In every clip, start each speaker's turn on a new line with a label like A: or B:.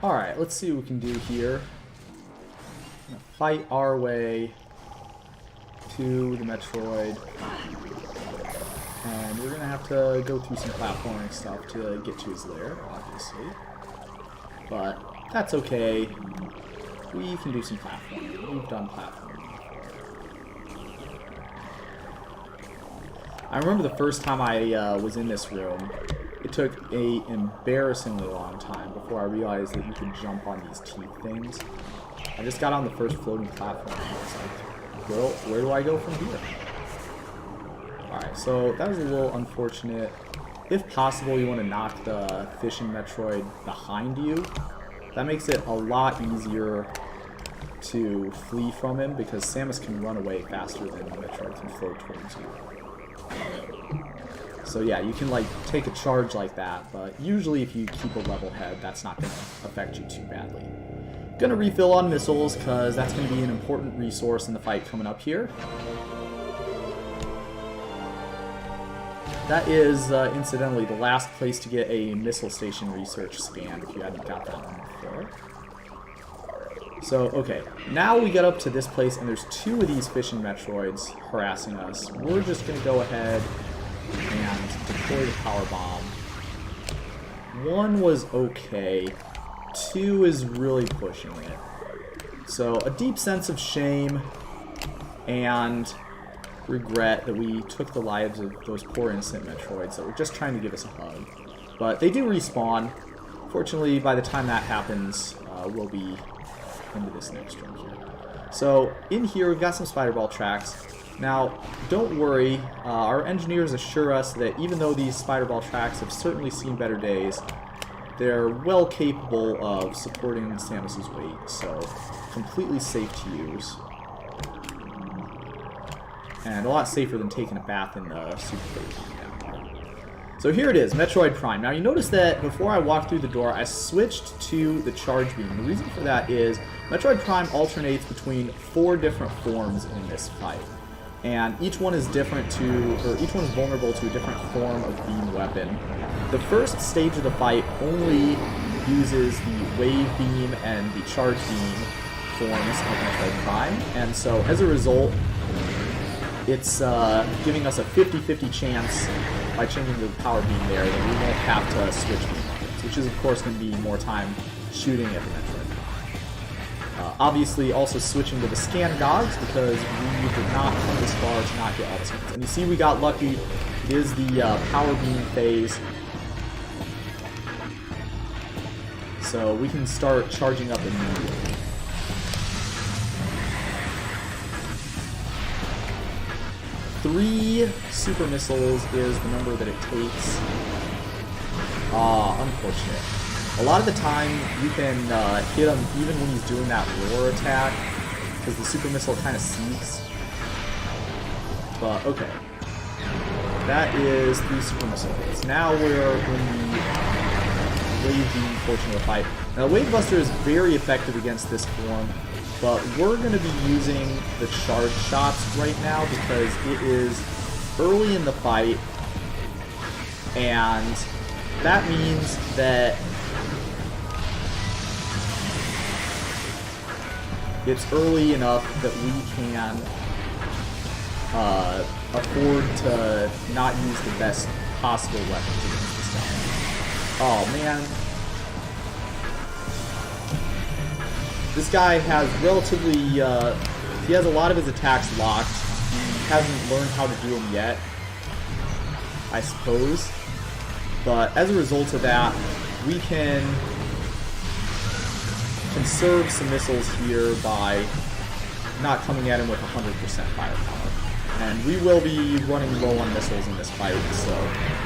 A: Alright, let's see what we can do here. Gonna fight our way to the Metroid. And we're gonna have to go through some platforming stuff to get to his lair, obviously. But that's okay. We can do some platforming. We've done platforming before. I remember the first time I was in this room, it took an embarrassingly long time before I realized that you could jump on these teeth things. I just got on the first floating platform and I was like, well, where do I go from here? Alright, so that was a little unfortunate. If possible, you want to knock the fishing Metroid behind you. That makes it a lot easier to flee from him because Samus can run away faster than the Metroid can float towards you. So yeah, you can like take a charge like that, but usually if you keep a level head, that's not going to affect you too badly. Gonna refill on missiles because that's going to be an important resource in the fight coming up here. That is, incidentally, the last place to get a missile station research scan if you hadn't got that one before. So, okay, now we get up to this place and there's two of these fishing Metroids harassing us. We're just going to go ahead and deploy the power bomb. One was okay. Two is really pushing it. So, a deep sense of shame and regret that we took the lives of those poor innocent Metroids that were just trying to give us a hug. But they do respawn. Fortunately, by the time that happens, we'll be into this next room here. So, in here, we've got some spider ball tracks. Now, don't worry, our engineers assure us that even though these spider ball tracks have certainly seen better days, they're well capable of supporting Samus's weight, so completely safe to use. And a lot safer than taking a bath in the Super Cave down there. So here it is, Metroid Prime. Now you notice that before I walked through the door, I switched to the charge beam. The reason for that is Metroid Prime alternates between 4 different forms in this fight. And each one is different to, or each one is vulnerable to a different form of beam weapon. The first stage of the fight only uses the wave beam and the charge beam forms of Metroid Prime. And so as a result, it's giving us a 50-50 chance by changing to the power beam there that we won't have to switch beam weapons, which is of course going to be more time shooting at the Metroid. Obviously also switching to the scan gogs because we did not come this far to not get all the scans. And you see we got lucky. It is the power beam phase. So we can start charging up immediately. Three super missiles is the number that it takes. Unfortunate. A lot of the time, you can hit him even when he's doing that roar attack, because the super missile kind of seeks. But, okay. That is 3 super missile hits. Now we're in the wave beam portion of the fight. Now, Wave Buster is very effective against this form, but we're going to be using the charge shots right now because it is early in the fight, and that means that it's early enough that we can afford to not use the best possible weapons against this guy. Oh man. This guy has relatively, he has a lot of his attacks locked. He hasn't learned how to do them yet, I suppose. But as a result of that, we can conserve some missiles here by not coming at him with 100% firepower. And we will be running low on missiles in this fight, so...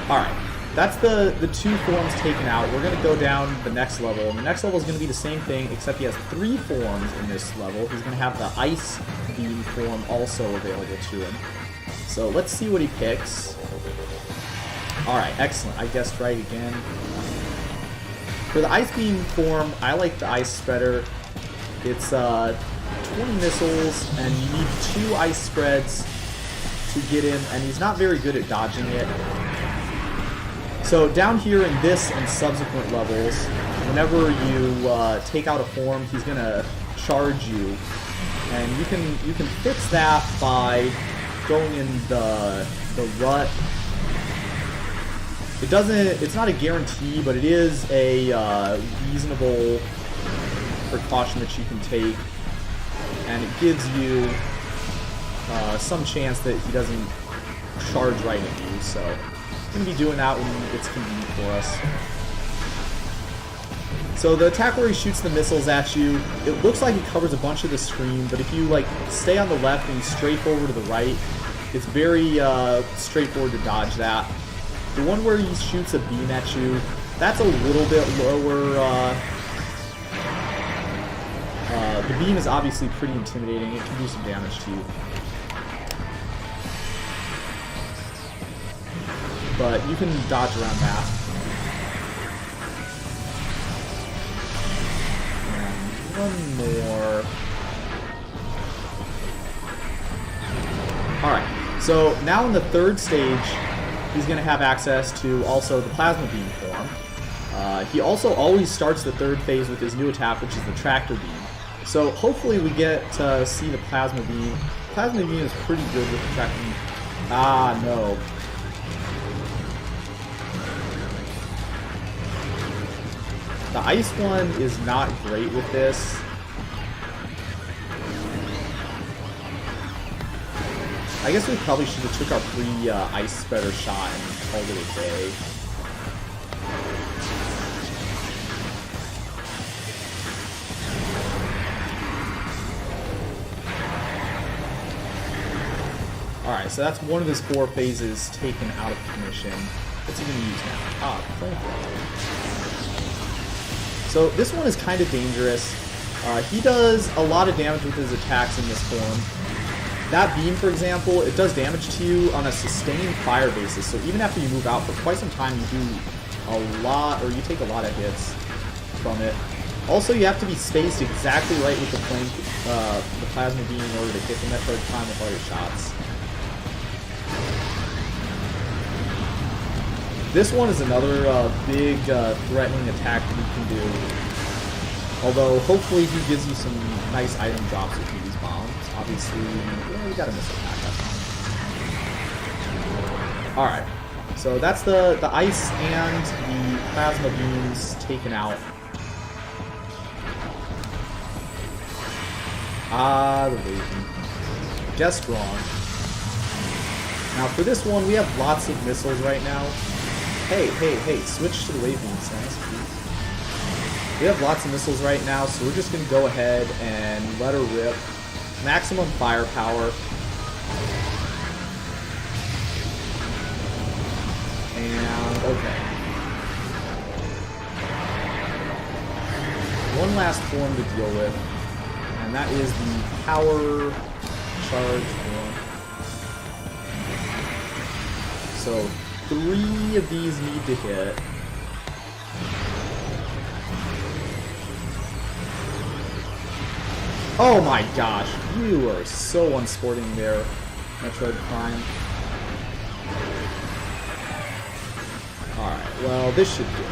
A: Alright, that's the 2 forms taken out. We're going to go down the next level, and the next level is going to be the same thing, except he has 3 forms in this level. He's going to have the Ice Beam form also available to him. So let's see what he picks. Alright, excellent. I guessed right again. For the Ice Beam form, I like the Ice Spreader. It's 20 missiles, and you need 2 ice spreads to get him, and he's not very good at dodging it. So down here in this and subsequent levels, whenever you take out a form, he's gonna charge you, and you can fix that by going in the rut. It's not a guarantee, but it is a reasonable precaution that you can take, and it gives you some chance that he doesn't charge right at you. So I'm going to be doing that when it's convenient for us. So the attack where he shoots the missiles at you, it looks like it covers a bunch of the screen, but if you like stay on the left and you strafe over to the right, it's very straightforward to dodge that. The one where he shoots a beam at you, that's a little bit lower. The beam is obviously pretty intimidating. It can do some damage to you. But you can dodge around that. And one more. Alright, so now in the third stage, he's going to have access to also the plasma beam form. He also always starts the third phase with his new attack, which is the tractor beam. So hopefully we get to see the plasma beam. Plasma beam is pretty good with the tractor beam. Ah, no. The ice one is not great with this. I guess we probably should have took our free ice spreader shot and called it a day. Alright, so that's one of his 4 phases taken out of commission. What's he going to use now? Ah, flamethrower. So this one is kind of dangerous. He does a lot of damage with his attacks in this form. That beam, for example, it does damage to you on a sustained fire basis, so even after you move out for quite some time, you do a lot, or you take a lot of hits from it. Also, you have to be spaced exactly right with the plasma beam in order to hit the Metroid Prime with all your shots. This one is another big threatening attack that you can do. Although, hopefully he gives you some nice item drops with these bombs. Obviously, yeah, we got a missile attack. Alright, so that's the ice and the plasma beams taken out. Ah, the Raven. Guessed wrong. Now for this one, we have lots of missiles right now. Hey, switch to the wave beams, nice. We have lots of missiles right now, so we're just going to go ahead and let her rip. Maximum firepower. And, okay. One last form to deal with, and that is the power charge form. So, 3 of these need to hit. Oh my gosh, you are so unsporting there, Metroid Prime. Alright, well, this should do it.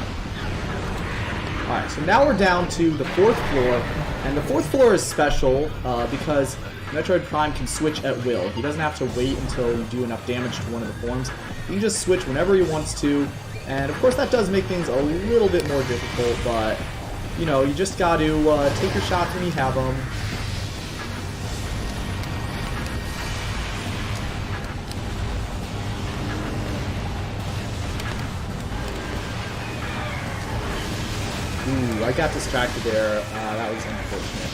A: Alright, so now we're down to the 4th floor, and the 4th floor is special because Metroid Prime can switch at will. He doesn't have to wait until you do enough damage to one of the forms. He can just switch whenever he wants to, and of course that does make things a little bit more difficult, but, you know, you just got to take your shots when you have them. Ooh, I got distracted there. That was unfortunate.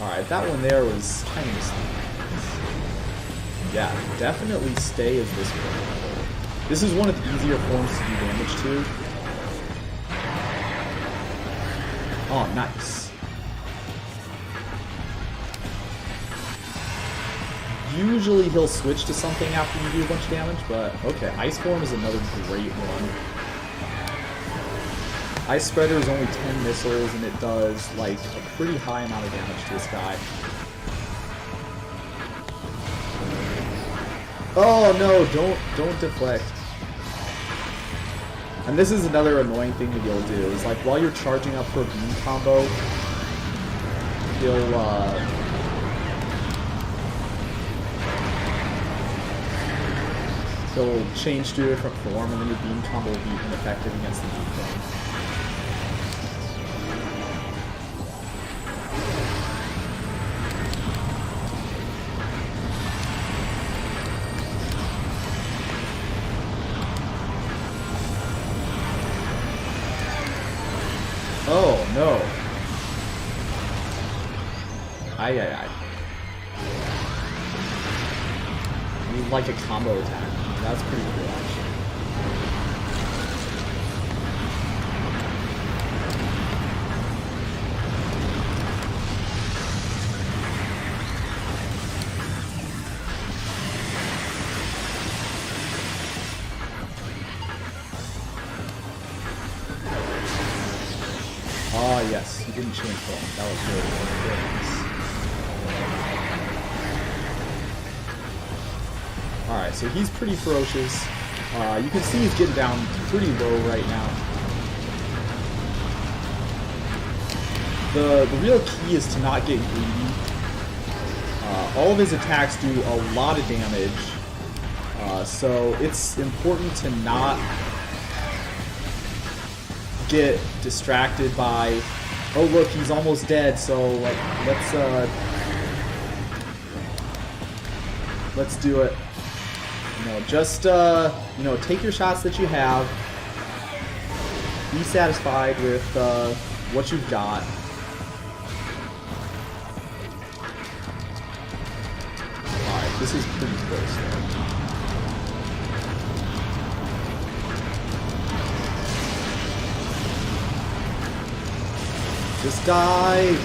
A: Alright, that one there was kind of misleading. Yeah, definitely stay as this one. This is one of the easier forms to do damage to. Oh, nice. Usually he'll switch to something after you do a bunch of damage, but okay, Ice Form is another great one. Ice Spreader is only 10 missiles, and it does, like, a pretty high amount of damage to this guy. Oh no, don't deflect. And this is another annoying thing that you'll do, is like while you're charging up for a beam combo, he'll change to a different form, and then your beam combo will be ineffective against the beam form. Oh, no. Aye, aye, aye. You like a combo attack. That's pretty cool, actually. Ah, yes, he didn't change form. That was really nice. Alright, so he's pretty ferocious. You can see he's getting down pretty low right now. The real key is to not get greedy. All of his attacks do a lot of damage, so it's important to not get distracted by, oh look, he's almost dead, so like let's do it. You know, just you know, take your shots that you have. Be satisfied with what you've got. Alright, this is pretty close though. Just die!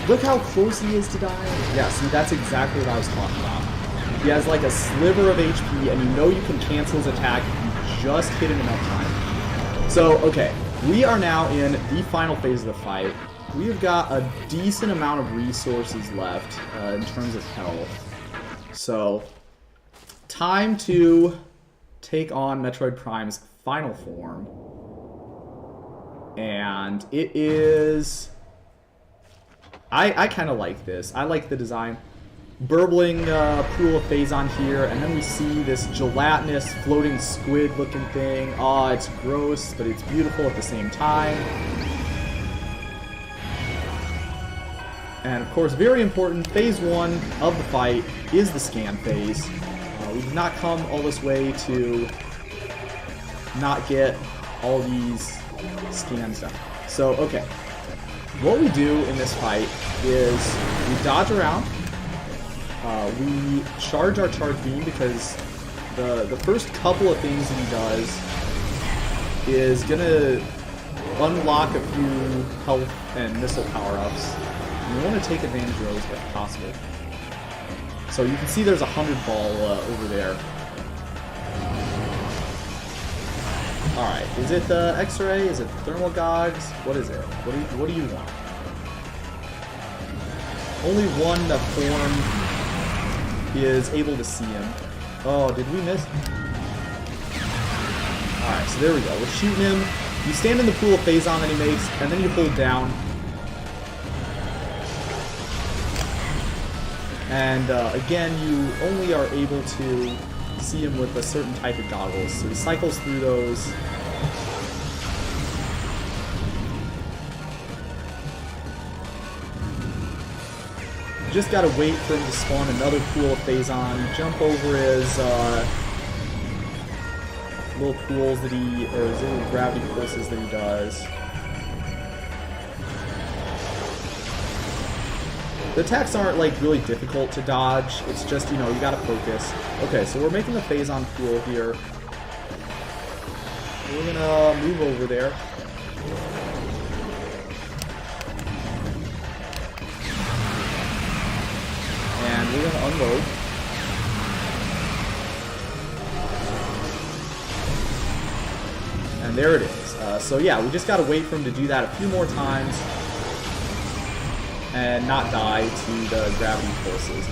A: Look how close he is to dying. Yeah, see, that's exactly what I was talking about. He has like a sliver of HP, and you know you can cancel his attack if you just hit him enough time. So, okay, we are now in the final phase of the fight. We've got a decent amount of resources left in terms of health. So, time to take on Metroid Prime's final form. And it is... I kind of like this. I like the design. Burbling pool of Phazon here, and then we see this gelatinous floating squid looking thing. Aw, it's gross, but it's beautiful at the same time. And of course, very important, phase 1 of the fight is the scan phase. We did not come all this way to not get all these scans done. So, okay. What we do in this fight is we dodge around. We charge our charge beam because the first couple of things that he does is gonna unlock a few health and missile power-ups. We want to take advantage of those if possible. So you can see there's a 100 ball over there. Alright, is it the X-ray? Is it the thermal gogs? What is it? What do you want? Only one form is able to see him. Oh, did we miss? Alright, so there we go. We're shooting him. You stand in the pool of Phazon that he makes, and then you hold down. And again, you only are able to see him with a certain type of goggles. So he cycles through those. Just gotta wait for him to spawn another pool of Phazon, jump over his little pools that he, or his little gravity pulses that he does. The attacks aren't like really difficult to dodge, it's just, you know, you gotta focus. Okay, so we're making a Phazon pool here. We're gonna move over there. And we're gonna unload. And there it is. So yeah, we just gotta wait for him to do that a few more times and not die to the gravity forces.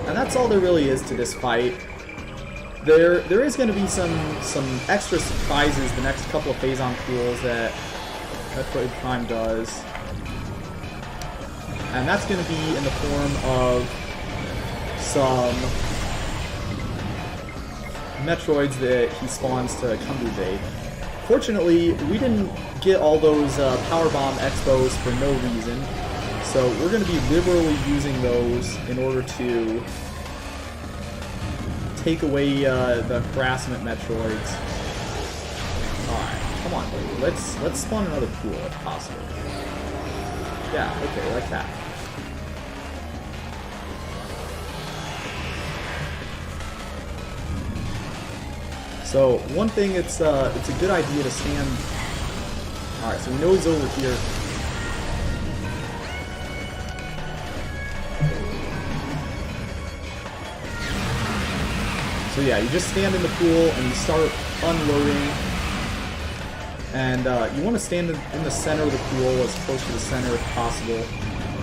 A: And that's all there really is to this fight. There is going to be some extra surprises the next couple of Phazon pools that Metroid Prime does. And that's going to be in the form of some Metroids that he spawns to Kumbuze. Fortunately, we didn't get all those Power Bomb Expos for no reason, so we're going to be liberally using those in order to take away the harassment Metroids. Alright, come on, buddy. Let's spawn another pool if possible. Yeah, okay, like that. So one thing, it's a good idea to stand. All right, so we know he's over here. So yeah, you just stand in the pool and you start unloading. And you want to stand in the center of the pool, as close to the center as possible,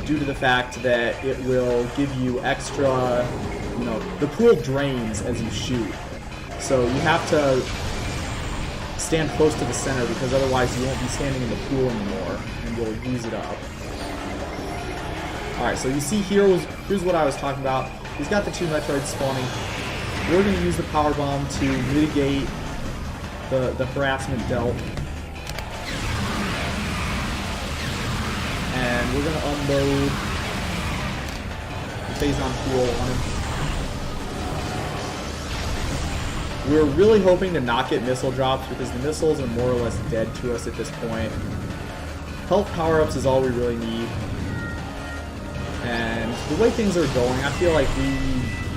A: due to the fact that it will give you extra, you know, the pool drains as you shoot. So you have to stand close to the center because otherwise you won't be standing in the pool anymore and you'll use it up. Alright, so you see here's what I was talking about. He's got the two Metroids spawning. We're going to use the Power Bomb to mitigate the harassment dealt. And we're going to unload the Phazon pool on him. We're really hoping to not get missile drops because the missiles are more or less dead to us at this point. Health power-ups is all we really need. And the way things are going, I feel like we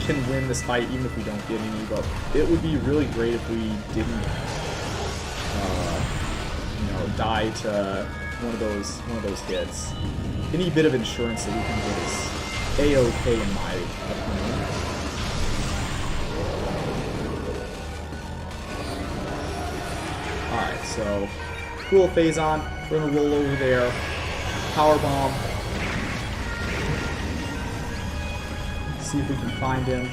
A: can win this fight even if we don't get any, but it would be really great if we didn't you know, die to one of those hits. Any bit of insurance that we can get is A-OK in my opinion. Alright, so cool Phazon. We're gonna roll over there. Power Bomb. See if we can find him.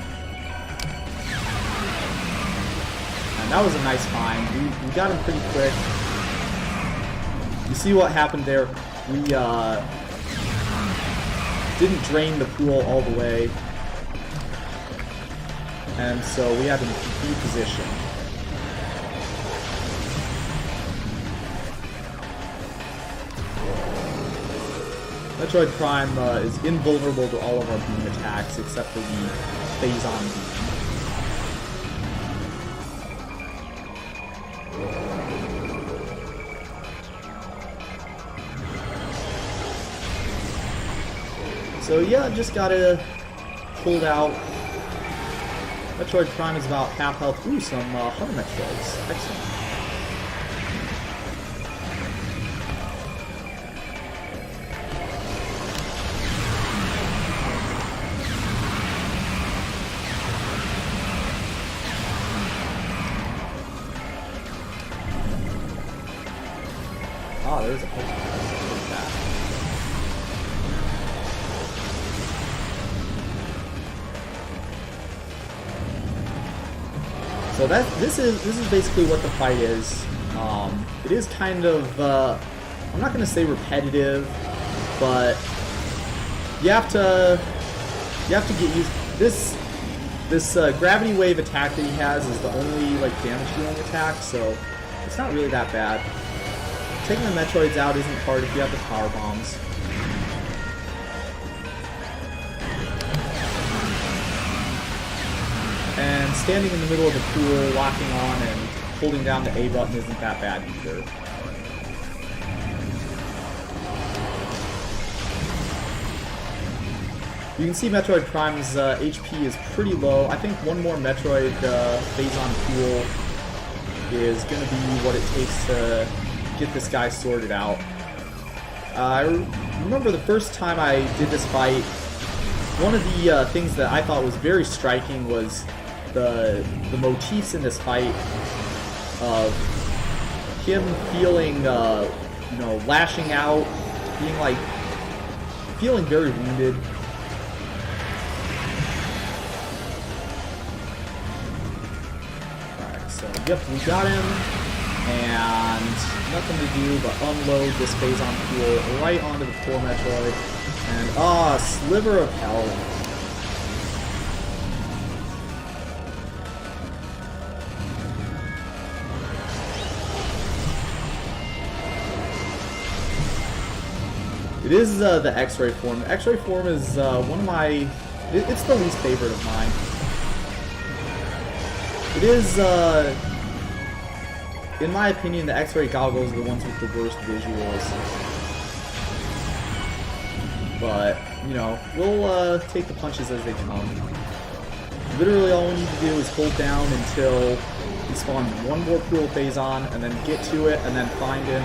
A: And that was a nice find. We got him pretty quick. You see what happened there? We didn't drain the pool all the way. And so we had to reposition. Metroid Prime is invulnerable to all of our beam attacks except for the Phazon beam. So yeah, just gotta hold out. Metroid Prime is about half health. Ooh, some Hunter Metroids. Excellent. Oh, there's a whole like that. So this is basically what the fight is. It is kind of I'm not going to say repetitive, but you have to get used. This gravity wave attack that he has is the only like damage dealing attack, so it's not really that bad. Taking the Metroids out isn't hard if you have the power bombs. And standing in the middle of the pool, locking on and holding down the A button isn't that bad either. You can see Metroid Prime's HP is pretty low. I think one more Metroid Phazon pool is going to be what it takes to get this guy sorted out. I remember the first time I did this fight, one of the things that I thought was very striking was the motifs in this fight of him feeling, you know, lashing out, feeling very wounded. yep, we got him. And nothing to do but unload this Phazon pool right onto the poor Metroid. And, sliver of hell. It is the X-ray form. The X-ray form is one of my... It's the least favorite of mine. It is, in my opinion, the X-ray goggles are the ones with the worst visuals. But, you know, we'll take the punches as they come. Literally all we need to do is hold down until we spawn one more pool Phazon, and then get to it, and then find him.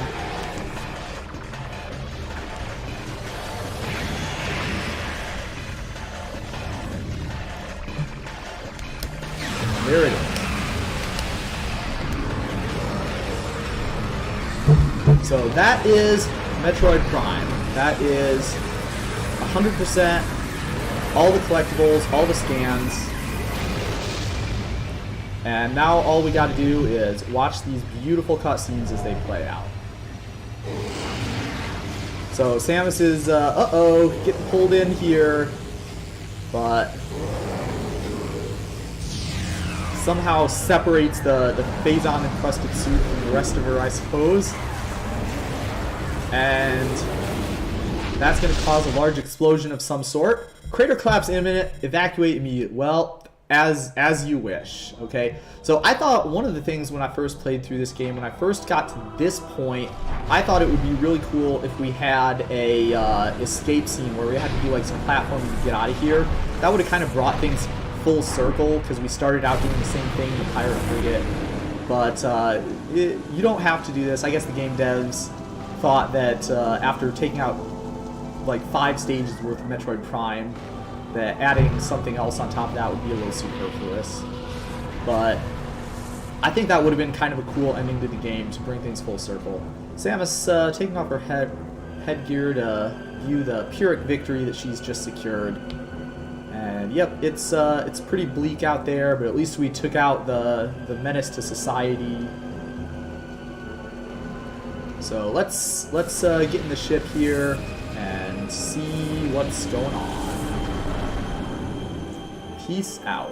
A: There it is. So that is Metroid Prime. That is 100% all the collectibles, all the scans. And now all we gotta do is watch these beautiful cutscenes as they play out. So Samus is, getting pulled in here, but somehow separates the Phazon encrusted suit from the rest of her, I suppose. And that's going to cause a large explosion of some sort. Crater collapse imminent, evacuate immediate. Well, as you wish, okay? So I thought one of the things when I first played through this game, when I first got to this point, I thought it would be really cool if we had a escape scene where we had to do like some platforming to get out of here. That would have kind of brought things full circle, because we started out doing the same thing in the pirate frigate. But you don't have to do this. I guess the game devs thought that after taking out like 5 stages worth of Metroid Prime, that adding something else on top of that would be a little superfluous. But I think that would have been kind of a cool ending to the game to bring things full circle. Samus taking off her headgear to view the Pyrrhic victory that she's just secured. And yep, it's pretty bleak out there, but at least we took out the menace to society. So let's get in the ship here and see what's going on. Peace out.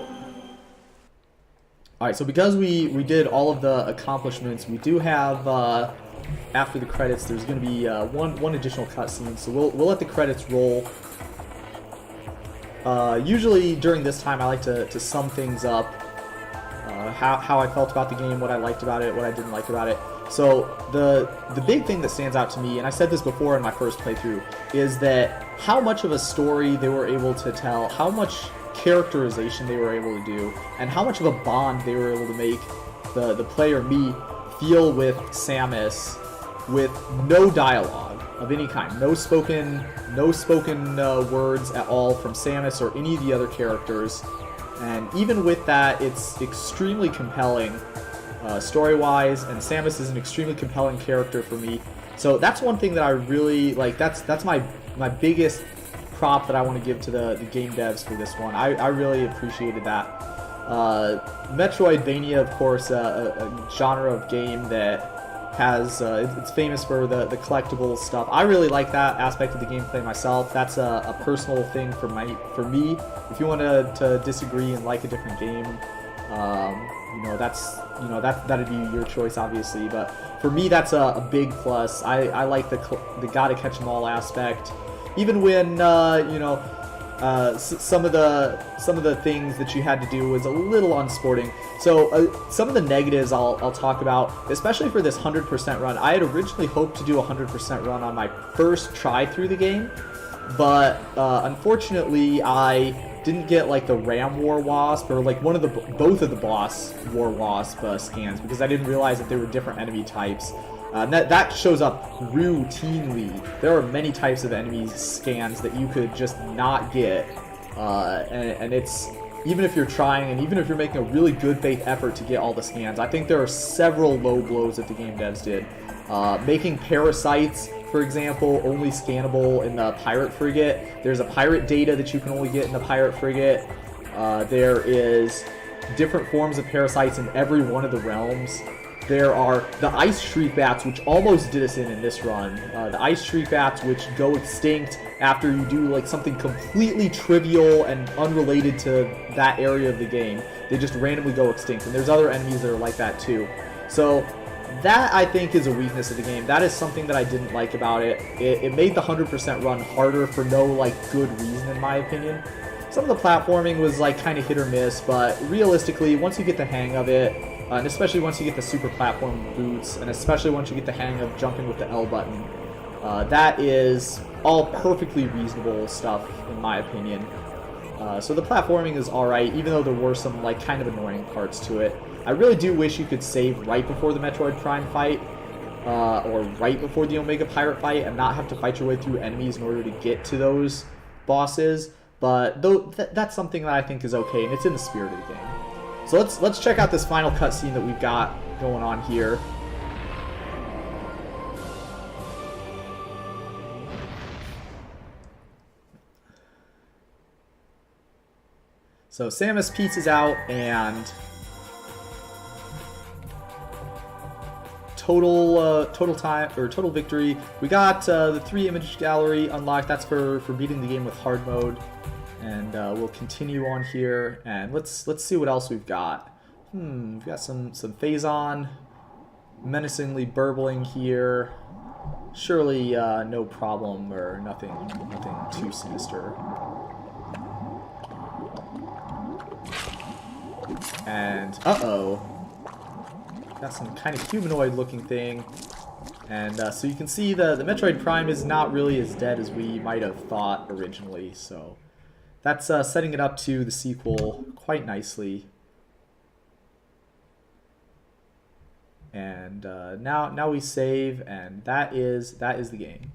A: Alright, so because we did all of the accomplishments, we do have, after the credits, there's going to be one additional cutscene, so we'll let the credits roll. Usually during this time I like to sum things up, how I felt about the game, what I liked about it, what I didn't like about it. So the big thing that stands out to me, and I said this before in my first playthrough, is that how much of a story they were able to tell, how much characterization they were able to do, and how much of a bond they were able to make the player, me, feel with Samus with no dialogue of any kind, no spoken words at all from Samus or any of the other characters. And even with that, it's extremely compelling story-wise, and Samus is an extremely compelling character for me. So that's one thing that I really like. That's my biggest prop that I want to give to the game devs for this one. I really appreciated that. Metroidvania, of course, a genre of game that has it's famous for the collectibles stuff. I really like that aspect of the gameplay myself. That's a personal thing for me. If you want to disagree and like a different game, that'd be your choice, obviously. But for me, that's a big plus. I like the gotta catch 'em all aspect, even when some of the things that you had to do was a little unsporting. So some of the negatives I'll talk about, especially for this 100% run. I had originally hoped to do a 100% run on my first try through the game, but unfortunately I didn't get like the Ram War Wasp or like both of the boss War Wasp scans, because I didn't realize that they were different enemy types. That shows up routinely. There are many types of enemies scans that you could just not get, and it's, even if you're trying and even if you're making a really good faith effort to get all the scans, I think there are several low blows that the game devs did. Making parasites, for example, only scannable in the pirate frigate. There's a pirate data that you can only get in the pirate frigate. There is different forms of parasites in every one of the realms. There are the ice shriek bats, which almost did us in this run. The ice shriek bats, which go extinct after you do like something completely trivial and unrelated to that area of the game. They just randomly go extinct, and there's other enemies that are like that too. So that, I think, is a weakness of the game. That is something that I didn't like about it. It made the 100% run harder for no like good reason, in my opinion. Some of the platforming was like kind of hit or miss, but realistically, once you get the hang of it, and especially once you get the super platform boots, and especially once you get the hang of jumping with the L button, that is all perfectly reasonable stuff, in my opinion. So the platforming is alright, even though there were some like kind of annoying parts to it. I really do wish you could save right before the Metroid Prime fight, or right before the Omega Pirate fight, and not have to fight your way through enemies in order to get to those bosses. But that's something that I think is okay, and it's in the spirit of the game. So let's check out this final cutscene that we've got going on here. So Samus pieces out, and total victory. We got the 3 image gallery unlocked. That's for beating the game with hard mode. And we'll continue on here, and let's see what else we've got. We've got some Phazon menacingly burbling here. Surely no problem or nothing too sinister. And got some kind of humanoid looking thing. And so you can see the Metroid Prime is not really as dead as we might have thought originally, so that's setting it up to the sequel quite nicely. And now we save, and that is the game.